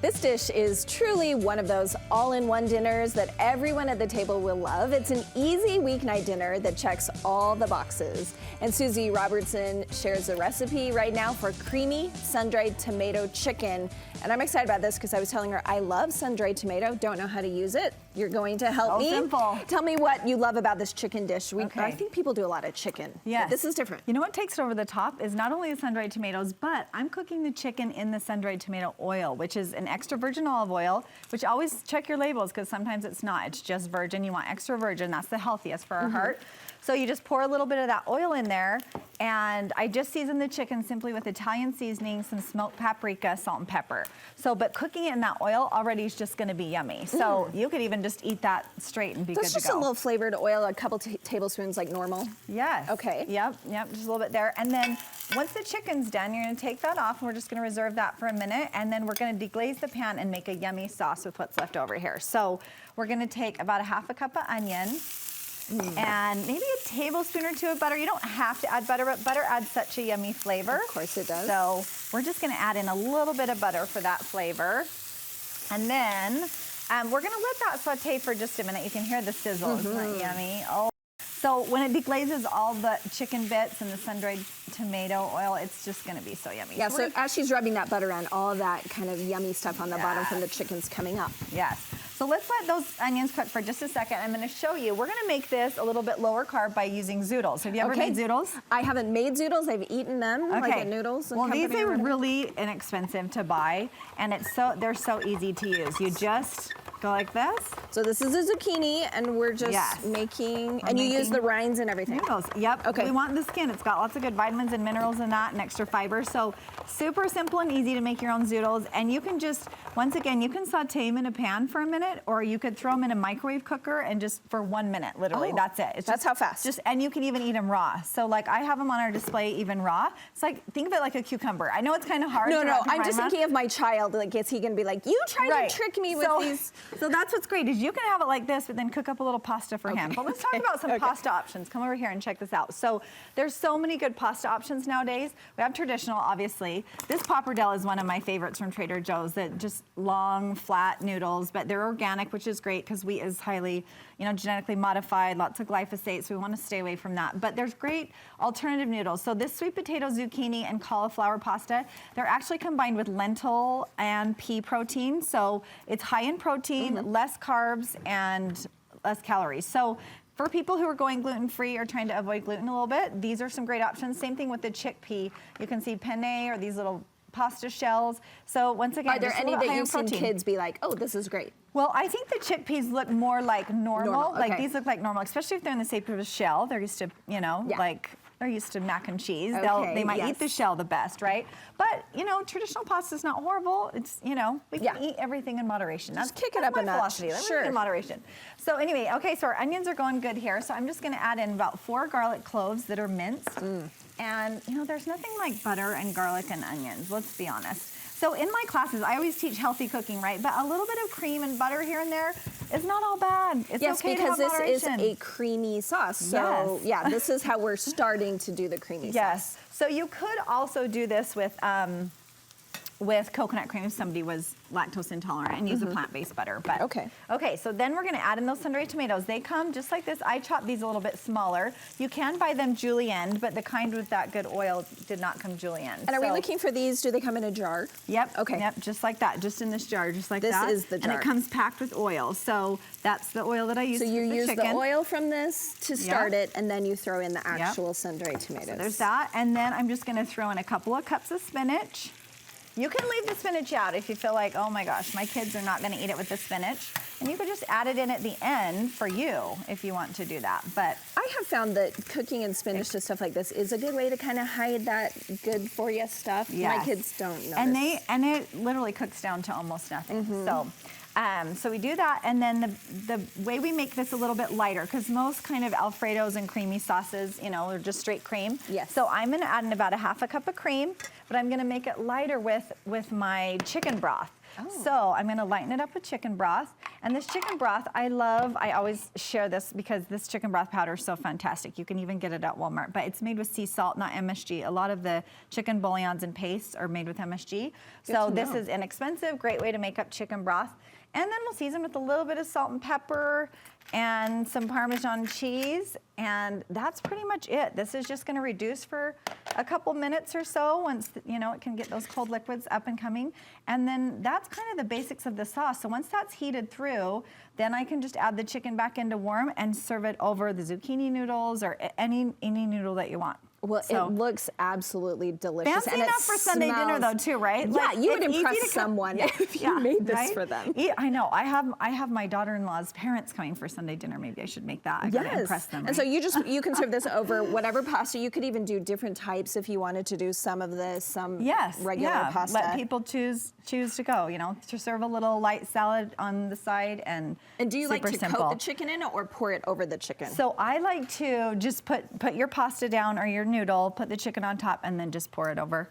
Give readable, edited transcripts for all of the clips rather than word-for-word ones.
This dish is truly one of those all-in-one dinners that everyone at the table will love. It's an easy weeknight dinner that checks all the boxes. And Suzy Robertson shares a recipe right now for creamy sun-dried tomato chicken. And I'm excited about this because I was telling her I love sun-dried tomato, don't know how to use it. You're going to help me. Simple. Tell me what you love about this chicken dish. I think people do a lot of chicken. Yes. This is different. You know what takes it over the top is not only the sun-dried tomatoes, but I'm cooking the chicken in the sun-dried tomato oil, which is an extra virgin olive oil, which always check your labels because sometimes it's not. It's just virgin. You want extra virgin. That's the healthiest for our heart. So you just pour a little bit of that oil in there, and I just seasoned the chicken simply with Italian seasoning, some smoked paprika, salt and pepper. So, but cooking it in that oil already is just gonna be yummy. So you could even just eat that straight and be good to go. That's just a little flavored oil, a couple tablespoons like normal? Yes. Okay. Yep, just a little bit there. And then once the chicken's done, you're gonna take that off, and we're just gonna reserve that for a minute, and then we're gonna deglaze the pan and make a yummy sauce with what's left over here. So we're gonna take about a half a cup of onion, and maybe a tablespoon or two of butter. You don't have to add butter, but butter adds such a yummy flavor. Of course it does. So we're just gonna add in a little bit of butter for that flavor. And then we're gonna let that saute for just a minute. You can hear the sizzle, isn't that yummy? Oh. So when it deglazes all the chicken bits and the sun-dried tomato oil, it's just gonna be so yummy. Yeah, so as she's rubbing that butter on, all that kind of yummy stuff on the bottom from the chicken's coming up. Yes. So let's let those onions cook for just a second. I'm gonna show you. We're gonna make this a little bit lower carb by using Zoodles. Have you ever made Zoodles? I haven't made Zoodles. I've eaten them, like at Noodles and Company. Well, these are really inexpensive to buy, and they're so easy to use. You just go like this. So this is a zucchini, and we're just making, and you use the rinds and everything. Noodles. Yep. Okay. We want the skin. It's got lots of good vitamins and minerals in that, and extra fiber. So super simple and easy to make your own Zoodles. And you can just, once again, you can saute them in a pan for a minute, or you could throw them in a microwave cooker and just for 1 minute, literally. That's it. It's That's how fast. And you can even eat them raw. So like I have them on our display even raw. It's like, think of it like a cucumber. I know it's kind of hard. No, I'm just thinking of my child. Like, is he gonna be like, you tried to trick me with these? So that's what's great is you can have it like this, but then cook up a little pasta for him. But let's talk about some pasta options. Come over here and check this out. So there's so many good pasta options nowadays. We have traditional, obviously. This pappardelle is one of my favorites from Trader Joe's. That just long, flat noodles, but they're organic, which is great because wheat is highly, genetically modified, lots of glyphosate, so we want to stay away from that. But there's great alternative noodles. So this sweet potato, zucchini, and cauliflower pasta, they're actually combined with lentil and pea protein. So it's high in protein, less carbs, and less calories. So for people who are going gluten-free or trying to avoid gluten a little bit, these are some great options. Same thing with the chickpea. You can see penne or these little pasta shells. So once again, are there any that you've seen kids be like, oh, this is great? Well, I think the chickpeas look more like normal. Like these look like normal, especially if they're in the shape of a shell. They're used to, like they're used to mac and cheese. They might eat the shell the best, right? But traditional pasta is not horrible. It's we can eat everything in moderation. Just kick it up a notch. Sure, in moderation. So anyway, so our onions are going good here. So I'm just going to add in about 4 garlic cloves that are minced. And there's nothing like butter and garlic and onions. Let's be honest. So in my classes, I always teach healthy cooking, right? But a little bit of cream and butter here and there is not all bad. It's okay because to have this moderation. is a creamy sauce. So this is how we're starting to do the creamy sauce. Yes. So you could also do this with coconut cream if somebody was lactose intolerant and use a plant-based butter. But okay, so then we're gonna add in those sun-dried tomatoes. They come just like this. I chopped these a little bit smaller. You can buy them julienned, but the kind with that good oil did not come julienned. And are we looking for these? Do they come in a jar? Yep. Okay. Yep, just like that, just in this jar, just like that. This is the jar. And it comes packed with oil. So that's the oil that I use. So you use chicken. the oil from this to start it, and then you throw in the actual sun-dried tomatoes. So there's that, and then I'm just gonna throw in a couple of cups of spinach. You can leave the spinach out if you feel like, oh my gosh, my kids are not gonna eat it with the spinach. And you could just add it in at the end for you if you want to do that. But I have found that cooking in spinach to stuff like this is a good way to kind of hide that good for you stuff. Yes. My kids don't notice. And it literally cooks down to almost nothing. So we do that, and then the way we make this a little bit lighter, because most kind of Alfredos and creamy sauces, are just straight cream. Yes. So I'm gonna add in about a half a cup of cream, but I'm gonna make it lighter with my chicken broth. So I'm gonna lighten it up with chicken broth, And this chicken broth, I always share this because this chicken broth powder is so fantastic. You can even get it at Walmart, but it's made with sea salt, not MSG. A lot of the chicken bouillons and pastes are made with MSG. So this is inexpensive, great way to make up chicken broth. And then we'll season with a little bit of salt and pepper and some Parmesan cheese, and that's pretty much it. This is just gonna reduce for a couple minutes or so once, you know, it can get those cold liquids up and coming. And then that's kind of the basics of the sauce. So once that's heated through, then I can just add the chicken back into warm and serve it over the zucchini noodles or any noodle that you want. Well, it looks absolutely delicious. Fancy and enough for Sunday dinner though too, right? Yeah, Like, you would it's impress easy to someone if you made this for them. Yeah, I know. I have my daughter-in-law's parents coming for Sunday dinner. Maybe I should make that. I gotta impress them. And so you can serve this over whatever pasta. You could even do different types if you wanted to do some of this, some regular pasta. Let people choose to go. You know, to serve a little light salad on the side and do you like to simple. coat the chicken in or pour it over the chicken? So I like to just put your pasta down or your noodle, put the chicken on top, and then just pour it over.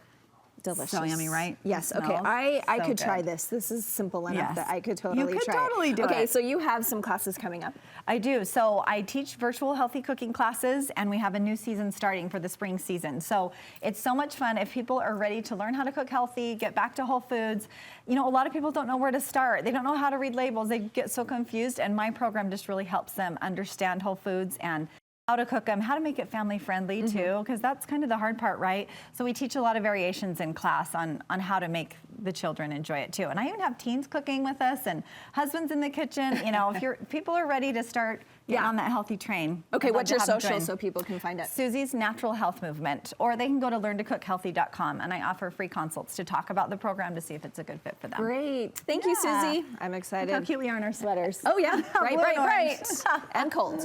Delicious. So yummy, right? Yes. Okay. I could try this. This is simple enough that I could totally try. You could totally do it. Okay. So you have some classes coming up. I do. So I teach virtual healthy cooking classes, and we have a new season starting for the spring season. So it's so much fun. If people are ready to learn how to cook healthy, get back to whole foods, you know, a lot of people don't know where to start. They don't know how to read labels. They get so confused, and my program just really helps them understand whole foods and how to cook them, how to make it family friendly too, because that's kind of the hard part, right? So we teach a lot of variations in class on how to make the children enjoy it too. And I even have teens cooking with us and husbands in the kitchen. You know, if people are ready to start getting on that healthy train. Okay, what's your social so people can find it? Suzy's Natural Health Movement, or they can go to learntocoothealthy.com, and I offer free consults to talk about the program to see if it's a good fit for them. Great. Thank you, Suzy. I'm excited. Look how cute we are in our sweaters. Oh yeah, bright, bright, bright, and cold.